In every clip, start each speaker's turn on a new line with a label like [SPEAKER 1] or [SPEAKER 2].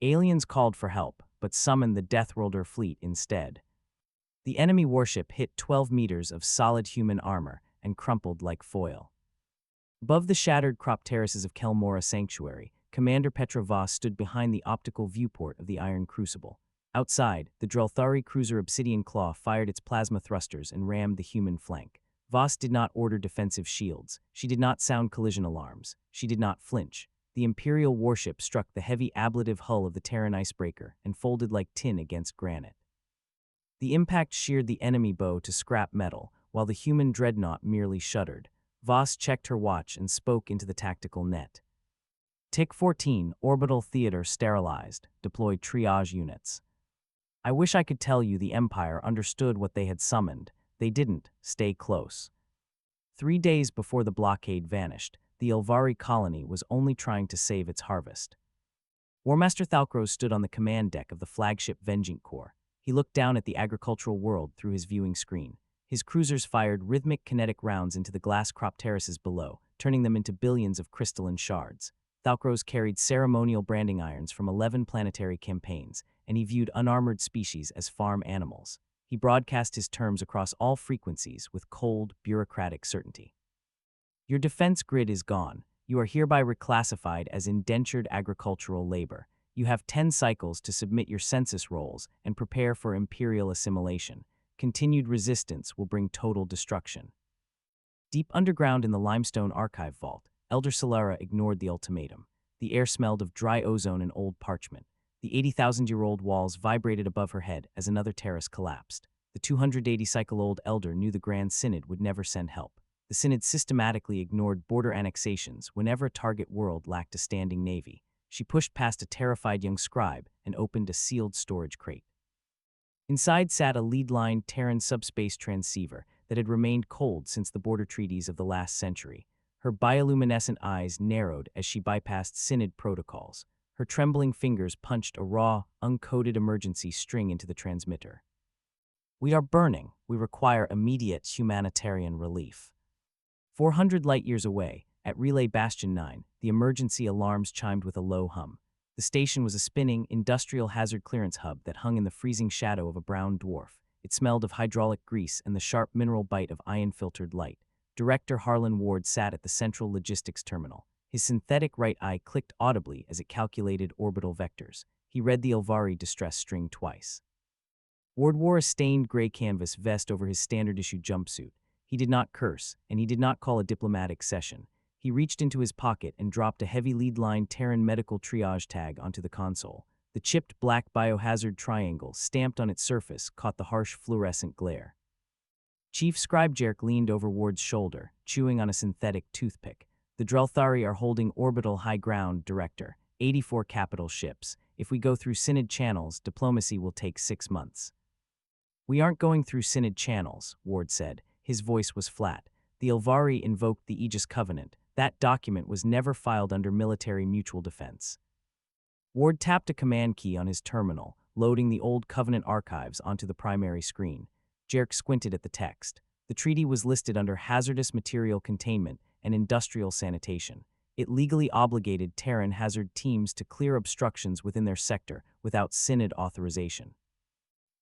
[SPEAKER 1] Aliens called for help, but summoned the Deathworlder fleet instead. The enemy warship hit 12 meters of solid human armor and crumpled like foil. Above the shattered crop terraces of Kelmora Sanctuary, Commander Petra Voss stood behind the optical viewport of the Iron Crucible. Outside, the Drelthari cruiser Obsidian Claw fired its plasma thrusters and rammed the human flank. Voss did not order defensive shields. She did not sound collision alarms. She did not flinch. The Imperial warship struck the heavy ablative hull of the Terran icebreaker and folded like tin against granite. The impact sheared the enemy bow to scrap metal, while the human dreadnought merely shuddered. Voss checked her watch and spoke into the tactical net. Tick 14, orbital theater sterilized, deployed triage units. I wish I could tell you the Empire understood what they had summoned. They didn't. Stay close. 3 days before the blockade vanished, the Ilvari colony was only trying to save its harvest. Warmaster Thalcros stood on the command deck of the flagship Vengeance Corps. He looked down at the agricultural world through his viewing screen. His cruisers fired rhythmic kinetic rounds into the glass crop terraces below, turning them into billions of crystalline shards. Thalcros carried ceremonial branding irons from 11 planetary campaigns, and he viewed unarmored species as farm animals. He broadcast his terms across all frequencies with cold, bureaucratic certainty. Your defense grid is gone. You are hereby reclassified as indentured agricultural labor. You have 10 cycles to submit your census rolls and prepare for imperial assimilation. Continued resistance will bring total destruction. Deep underground in the limestone archive vault, Elder Solara ignored the ultimatum. The air smelled of dry ozone and old parchment. The 80,000-year-old walls vibrated above her head as another terrace collapsed. The 280-cycle-old Elder knew the Grand Synod would never send help. The Synod systematically ignored border annexations whenever a target world lacked a standing navy. She pushed past a terrified young scribe and opened a sealed storage crate. Inside sat a lead-line Terran subspace transceiver that had remained cold since the border treaties of the last century. Her bioluminescent eyes narrowed as she bypassed Synod protocols. Her trembling fingers punched a raw, uncoded emergency string into the transmitter. We are burning. We require immediate humanitarian relief. 400 light-years away, at Relay Bastion 9, the emergency alarms chimed with a low hum. The station was a spinning, industrial hazard clearance hub that hung in the freezing shadow of a brown dwarf. It smelled of hydraulic grease and the sharp mineral bite of ion-filtered light. Director Harlan Ward sat at the central logistics terminal. His synthetic right eye clicked audibly as it calculated orbital vectors. He read the Ilvari distress string twice. Ward wore a stained gray canvas vest over his standard-issue jumpsuit. He did not curse, and he did not call a diplomatic session. He reached into his pocket and dropped a heavy lead-line Terran medical triage tag onto the console. The chipped black biohazard triangle stamped on its surface caught the harsh fluorescent glare. Chief Scribe Jerk leaned over Ward's shoulder, chewing on a synthetic toothpick. The Drelthari are holding orbital high ground, Director. 84 capital ships. If we go through Synod channels, diplomacy will take 6 months. We aren't going through Synod channels, Ward said. His voice was flat. The Ilvari invoked the Aegis Covenant. That document was never filed under military mutual defense. Ward tapped a command key on his terminal, loading the old Covenant archives onto the primary screen. Jerk squinted at the text. The treaty was listed under hazardous material containment and industrial sanitation. It legally obligated Terran hazard teams to clear obstructions within their sector without Synod authorization.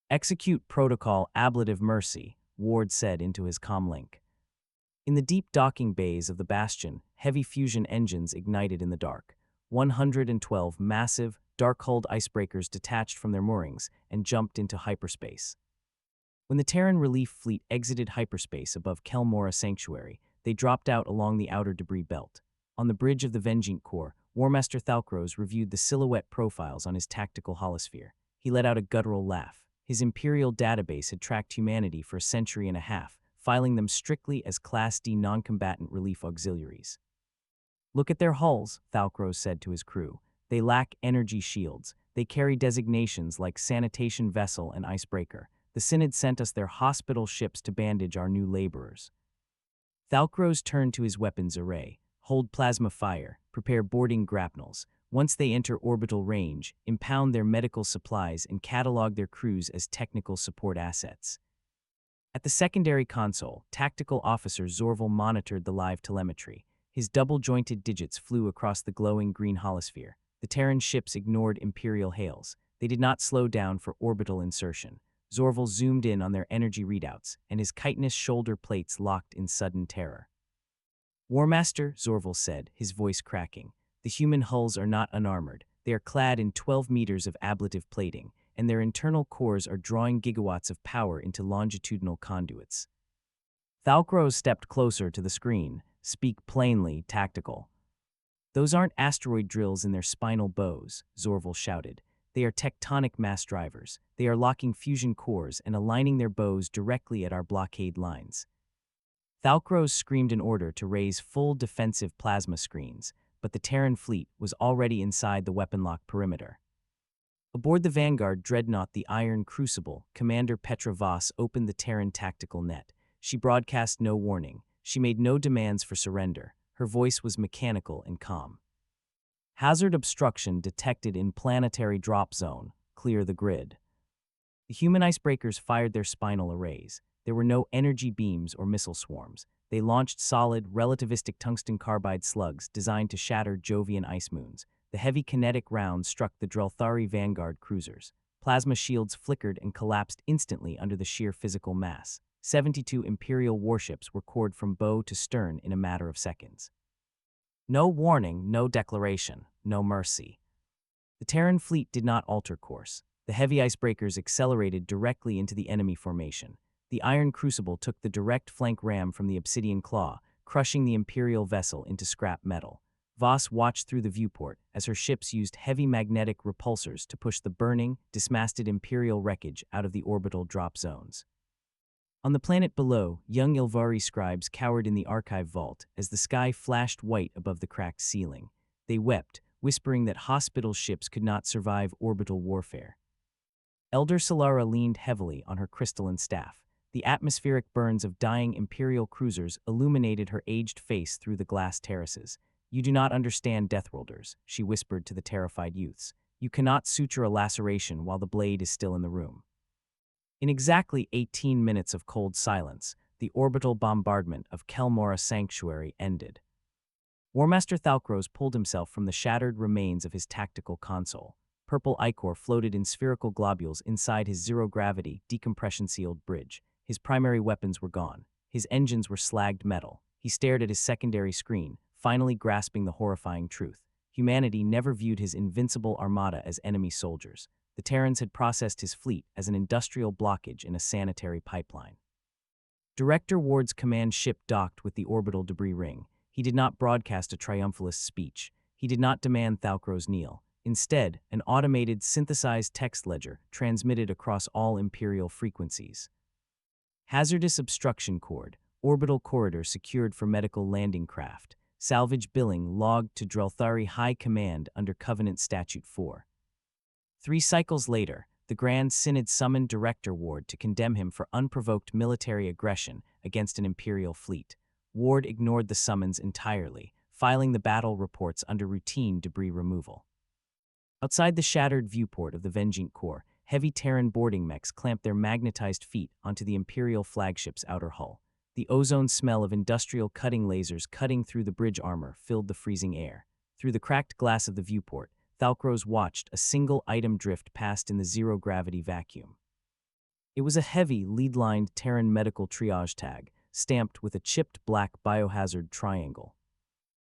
[SPEAKER 1] Execute Protocol Ablative Mercy, Ward said into his comlink. In the deep docking bays of the Bastion, heavy fusion engines ignited in the dark. 112 massive, dark-hulled icebreakers detached from their moorings and jumped into hyperspace. When the Terran relief fleet exited hyperspace above Kelmora Sanctuary, they dropped out along the outer debris belt. On the bridge of the Vengeance Corps, Warmaster Thalcros reviewed the silhouette profiles on his tactical holosphere. He let out a guttural laugh. His imperial database had tracked humanity for a century and a half, filing them strictly as Class D non-combatant relief auxiliaries. Look at their hulls, Thalcros said to his crew. They lack energy shields. They carry designations like sanitation vessel and icebreaker. The Synod sent us their hospital ships to bandage our new laborers. Thalcros turned to his weapons array. Hold plasma fire, prepare boarding grapnels. Once they enter orbital range, impound their medical supplies and catalog their crews as technical support assets. At the secondary console, Tactical Officer Zorval monitored the live telemetry. His double-jointed digits flew across the glowing green holosphere. The Terran ships ignored Imperial hails. They did not slow down for orbital insertion. Zorval zoomed in on their energy readouts, and his chitinous shoulder plates locked in sudden terror. "Warmaster," Zorval said, his voice cracking, "the human hulls are not unarmored. They are clad in 12 meters of ablative plating, and their internal cores are drawing gigawatts of power into longitudinal conduits." Thalcroze stepped closer to the screen. "Speak plainly, tactical." "Those aren't asteroid drills in their spinal bows," Zorval shouted. "They are tectonic mass drivers. They are locking fusion cores and aligning their bows directly at our blockade lines." Thalcroze screamed an order to raise full defensive plasma screens, but the Terran fleet was already inside the weapon-lock perimeter. Aboard the Vanguard dreadnought the Iron Crucible, Commander Petra Voss opened the Terran tactical net. She broadcast no warning. She made no demands for surrender. Her voice was mechanical and calm. "Hazard obstruction detected in planetary drop zone. Clear the grid." The human icebreakers fired their spinal arrays. There were no energy beams or missile swarms. They launched solid, relativistic tungsten carbide slugs designed to shatter Jovian ice moons. The heavy kinetic rounds struck the Drelthari Vanguard cruisers. Plasma shields flickered and collapsed instantly under the sheer physical mass. 72 Imperial warships were cored from bow to stern in a matter of seconds. No warning, no declaration, no mercy. The Terran fleet did not alter course. The heavy icebreakers accelerated directly into the enemy formation. The Iron Crucible took the direct flank ram from the Obsidian Claw, crushing the Imperial vessel into scrap metal. Voss watched through the viewport as her ships used heavy magnetic repulsors to push the burning, dismasted Imperial wreckage out of the orbital drop zones. On the planet below, young Ilvari scribes cowered in the archive vault as the sky flashed white above the cracked ceiling. They wept, whispering that hospital ships could not survive orbital warfare. Elder Solara leaned heavily on her crystalline staff. The atmospheric burns of dying Imperial cruisers illuminated her aged face through the glass terraces. "You do not understand, Deathworlders," she whispered to the terrified youths. "You cannot suture a laceration while the blade is still in the room." In exactly 18 minutes of cold silence, the orbital bombardment of Kelmora Sanctuary ended. Warmaster Thalcroze pulled himself from the shattered remains of his tactical console. Purple ichor floated in spherical globules inside his zero-gravity, decompression-sealed bridge. His primary weapons were gone. His engines were slagged metal. He stared at his secondary screen, finally grasping the horrifying truth. Humanity never viewed his invincible armada as enemy soldiers. The Terrans had processed his fleet as an industrial blockage in a sanitary pipeline. Director Ward's command ship docked with the orbital debris ring. He did not broadcast a triumphalist speech. He did not demand Thalcroze kneel. Instead, an automated, synthesized text ledger transmitted across all Imperial frequencies. "Hazardous obstruction cord, orbital corridor secured for medical landing craft. Salvage billing logged to Drelthari High Command under Covenant Statute 4. 3 cycles later, the Grand Synod summoned Director Ward to condemn him for unprovoked military aggression against an Imperial fleet. Ward ignored the summons entirely, filing the battle reports under routine debris removal. Outside the shattered viewport of the Vengeant Corps, heavy Terran boarding mechs clamped their magnetized feet onto the Imperial flagship's outer hull. The ozone smell of industrial cutting lasers cutting through the bridge armor filled the freezing air. Through the cracked glass of the viewport, Thalcroze watched a single item drift past in the zero-gravity vacuum. It was a heavy, lead-lined Terran medical triage tag, stamped with a chipped black biohazard triangle.